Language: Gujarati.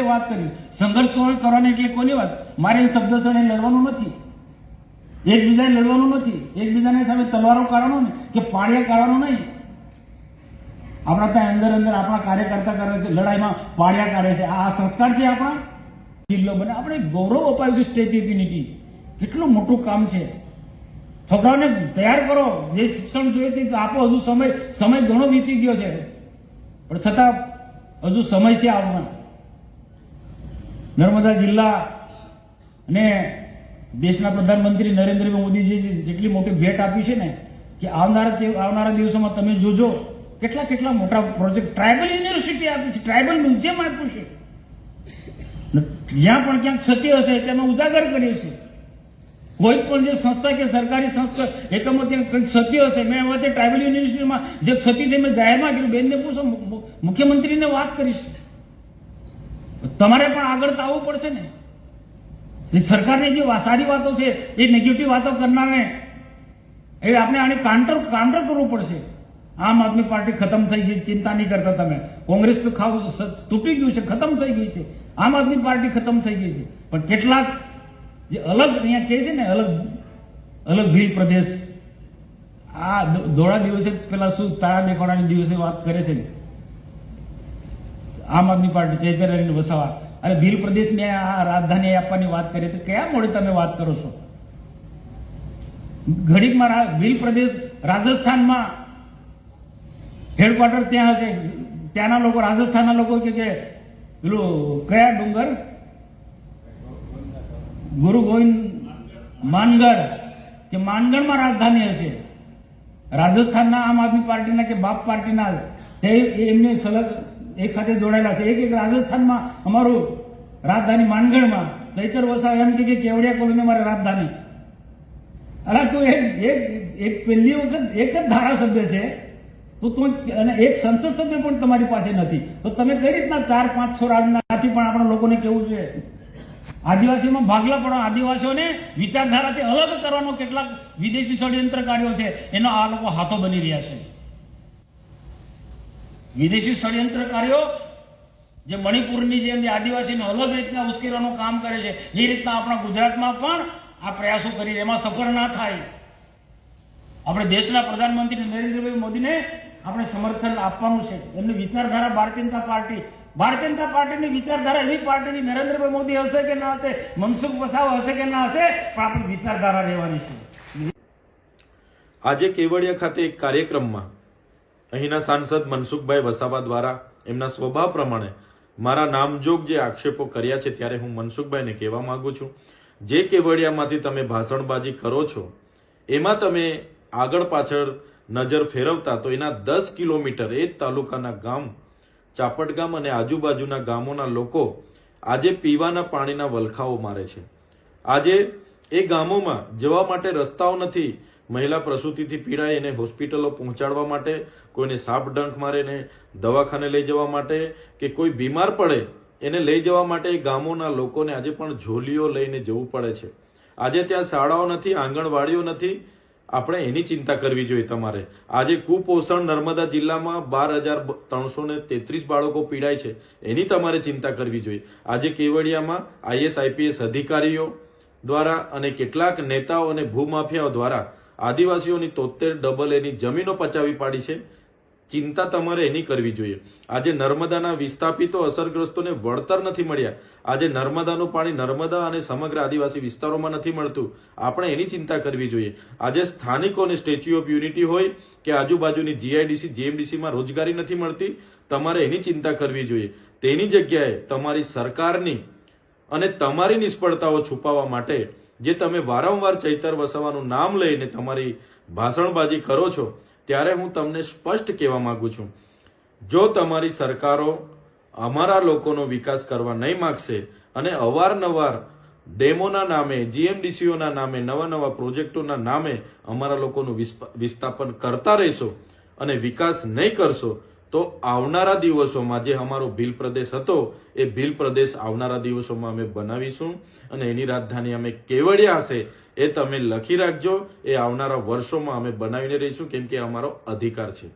વાત કરી સંઘર્ષ કરવાની એટલે કોની વાત? મારે શબ્દ સાથે લડવાનું નથી, એકબીજાને લડવાનું નથી, એકબીજાને સામે તલવારો કાઢવાનો ને કે પાળિયા કાઢવાનો નહીં. આપણા ત્યાં અંદર અંદર આપણા કાર્યકર્તા કરે છે, લડાઈમાં પાળિયા કાઢે છે. આ સંસ્કાર છે આપણા. જિલ્લો બને આપણે ગૌરવ અપાયું છે. સ્ટેચ્યુ ઓફ યુનિટી કેટલું મોટું કામ છે. છોકરાઓને તૈયાર કરો, જે શિક્ષણ જોઈએ તે આપો. હજુ સમય ઘણો વીતી ગયો છે, પણ છતાં હજુ સમય છે આવવાનો. નર્મદા જિલ્લા અને દેશના પ્રધાનમંત્રી નરેન્દ્રભાઈ મોદીજી જેટલી મોટી ભેટ આપી છે ને કે આવનારા દિવસોમાં તમે જોજો કેટલા મોટા પ્રોજેક્ટ. ટ્રાઇબલ યુનિવર્સિટી આપી છે, ટ્રાઇબલ મ્યુઝિયમ આપ્યું છે. જ્યાં પણ ક્યાંક સત્ય હશે તેમાં ઉજાગર કરીએ છીએ. કોઈ પણ જે સંસ્થા કે સરકારી સંસ્થા એકમો ત્યાં કંઈક સત્ય હશે. મેં હવે ટ્રાઇબલ યુનિવર્સિટીમાં જે સત્ય છે મેં જાહેરમાં કીધું, બેનને પૂછો, મુખ્યમંત્રીને વાત કરીશ. તમારે પણ આગળ તો આવવું પડશે ને. સરકારની જે સારી વાતો છે એ નેગેટિવ વાતો કરનારને એ આપણે આને કાઉન્ટર કરવું પડશે. આમ આદમી પાર્ટી ખતમ થઈ ગઈ, ચિંતા નહીં કરતા તમે. કોંગ્રેસ તો તૂટી ગયું છે, ખતમ થઈ ગઈ છે. આમ આદમી પાર્ટી ખતમ થઈ ગઈ છે. પણ કેટલાક જે અલગ અહીંયા કહે છે ને, અલગ ભીલ પ્રદેશ, આ ધોળા દિવસે પેલા શું તારા દેખાડાની દિવસે વાત કરે છે આમ આદમી પાર્ટી ચૈતર વસાવા, અને ભીલ પ્રદેશને આ રાજધાની આપવાની વાત કરી. તો કયા મોડે તમે વાત કરો છો? ઘડીકમાં ભીલ પ્રદેશ રાજસ્થાનમાં હેડક્વાર્ટર ત્યાં હશે. ત્યાંના લોકો, રાજસ્થાનના લોકો કે પેલું કયા ડુંગર, ગુરુ ગોવિંદ માનગઢ, કે માનગઢમાં રાજધાની હશે. રાજસ્થાનના આમ આદમી પાર્ટીના કે બાપ પાર્ટીના એમને એક સાથે જોડાયેલા છે. એક રાજસ્થાનમાં અમારું રાજધાની માનગઢમાં. ચૈતર વસાવા એમ કે કેવડિયા કોલોની મારે રાજધાની. અરે તું એક પહેલી વખત એક જ ધારાસભ્ય છે તો તું, અને એક સંસદ સભ્ય પણ તમારી પાસે નથી, તો તમે કઈ રીતના 4-500 રાજનાથી પણ આપણા લોકોને કેવું છે? આદિવાસીઓમાં ભાગલા પડો. આદિવાસીઓને વિચારધારાથી અલગ કરવાનો કેટલાક વિદેશી ષડયંત્રકારીઓ છે, એનો આ લોકો હાથો બની રહ્યા છે. વિદેશી ષડયંત્રકારીઓ જે મણિપુરની જેમ જે આદિવાસીને અલગ રીતના ઉશ્કેરવાનું કામ કરે છે, એ રીતના આપણા ગુજરાતમાં પણ આ પ્રયાસો કરી, એમાં સફળ ના થાય. આપણે દેશના પ્રધાનમંત્રી નરેન્દ્રભાઈ મોદીને આપણે સમર્થન આપવાનું છે. એમની વિચારધારા ભારતીય જનતા પાર્ટીની વિચારધારા એવી પાર્ટીની નરેન્દ્રભાઈ મોદી હશે કે ના હશે, મનસુખ વસાવા હશે કે ના હશે, પણ આપણી વિચારધારા રહેવાની છે. આજે કેવડિયા ખાતે એક કાર્યક્રમમાં અહીંના સાંસદ મનસુખભાઈ વસાવા દ્વારા એમના સ્વભાવ પ્રમાણે મારા નામજોગ જે આક્ષેપો કર્યા છે, ત્યારે હું મનસુખભાઈને કહેવા માંગુ છું, જે કેવડિયામાંથી તમે ભાષણબાજી કરો છો એમાં તમે આગળ પાછળ નજર ફેરવતા તો એના 10 કિલોમીટર એ જ તાલુકાના ગામ ચાપટ ગામ અને આજુબાજુના ગામોના લોકો આજે પીવાના પાણીના વલખાઓ મારે છે. આજે એ ગામોમાં જવા માટે રસ્તાઓ નથી. મહિલા પ્રસૂતિથી પીડાય એને હોસ્પિટલો પહોંચાડવા માટે, કોઈને સાપ ડંખ મારે ને દવાખાને લઈ જવા માટે, કે કોઈ બીમાર પડે એને લઈ જવા માટે એ ગામોના લોકોને આજે પણ ઝોલીઓ લઈને જવું પડે છે. આજે ત્યાં શાળાઓ નથી, આંગણવાડીઓ નથી. આપણે એની ચિંતા કરવી જોઈએ તમારે. આજે કુપોષણ નર્મદા જિલ્લામાં 12,333 બાળકો પીડાય છે, એની તમારે ચિંતા કરવી જોઈએ. આજે કેવડિયામાં IAS-IPS અધિકારીઓ દ્વારા અને કેટલાક નેતાઓ અને ભૂમાફિયાઓ દ્વારા આદિવાસીઓની 73 એની જમીનો પચાવી પાડી છે. ચિંતા તમારે એની કરવી જોઈએ. આજે નર્મદાના વિસ્થાપિતો અસરગ્રસ્તોને વળતર નથી મળ્યા. આજે નર્મદાનું પાણી નર્મદા અને સમગ્ર આદિવાસી વિસ્તારોમાં નથી મળતું. આપણે એની ચિંતા કરવી જોઈએ. આજે સ્થાનિકોને સ્ટેચ્યુ ઓફ યુનિટી હોય કે આજુબાજુની GIDC, GMDCમાં રોજગારી નથી મળતી. તમારે એની ચિંતા કરવી જોઈએ. તેની જગ્યાએ તમારી સરકારની અને તમારી નિષ્ફળતાઓ છુપાવવા માટે જે તમે વારંવાર ચૈતર વસાવાનું નામ લઈને તમારી ભાષણબાજી કરો છો, ત્યારે હું તમને સ્પષ્ટ કહેવા માંગુ છું, જો તમારી સરકારો અમારા લોકોનો વિકાસ કરવા નહીં માગશે અને અવારનવાર ડેમોના નામે, GMDCઓના નામે, નવા પ્રોજેક્ટોના નામે અમારા લોકોનું વિસ્થાપન કરતા રહેશો અને વિકાસ નહીં કરશો, તો આવનારા દિવસોમાં જે અમારો ભીલ પ્રદેશ હતો એ ભીલ પ્રદેશ આવનારા દિવસોમાં અમે બનાવીશું અને એની રાજધાની અમે કેવડિયા હશે એ તમે લખી રાખજો. એ આવનારા વર્ષોમાં અમે બનાવીને રહીશું, કેમ કે અમારો અધિકાર છે.